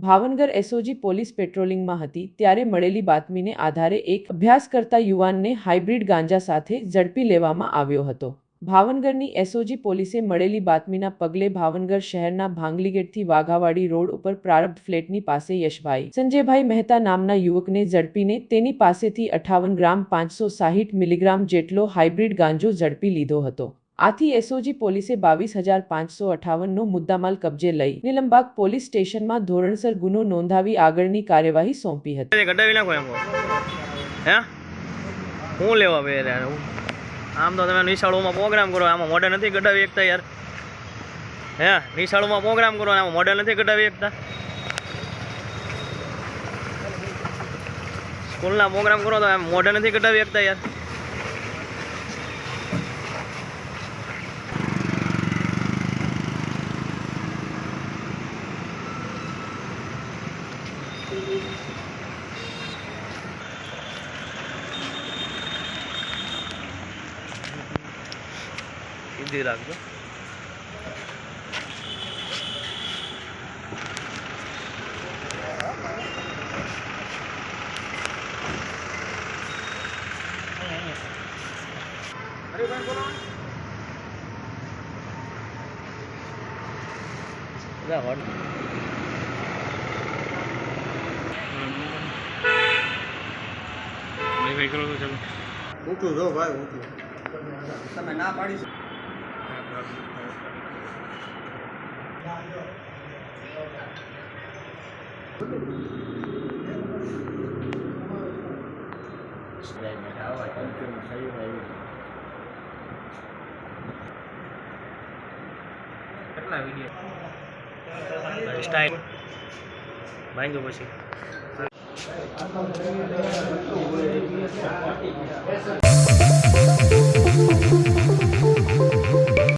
Bhavnagar SOG police પેટ્રોલિંગમાં હતી ત્યારે મળેલી બાતમીને આધારે એક અભ્યાસ કરતા યુવાનને હાઇબ્રિડ ગાંજા સાથે ઝડપી લેવામાં આવ્યો હતો। ભાવનગરની એસઓજી પોલીસે મળેલી બાતમીના પગલે ભાવનગર શહેરના ભાંગલીગેટથી વાઘાવાડી રોડ ઉપર પ્રારબ્ધ ફ્લેટની પાસે યશભાઈ સંજયભાઈ મહેતા નામના યુવકને ઝડપીને તેની પાસેથી 58 ગ્રામ 560 મિલીગ્રામ જેટલો હાઇબ્રિડ ગાંજો ઝડપી લીધો હતો। આથી એસઓજી પોલીસે 22,558નો મુદ્દામાલ કબજે લઈ નીલમબાગ પોલીસ સ્ટેશનમાં ધોરણસર ગુનો નોંધાવી આગળની કાર્યવાહી સોંપી હતી। કઢાવી નાખો એમ હે હું લેવા બે યાર આમ તો તમે નિશાળોમાં પ્રોગ્રામ કરો આમાં મોડેલ નથી કઢાવી એકતા યાર હે નિશાળોમાં પ્રોગ્રામ કરો આમાં મોડેલ નથી કઢાવી એકતા સ્કૂલના પ્રોગ્રામ કરો તો આમ મોડેલ નથી કઢાવી એકતા યાર સીધી રાખજો ઊંચું જો ભાઈ ઊંચું તમે ના પાડી કેટલા વિડીયો સ્ટાઇલ ભાંગ્યો પછી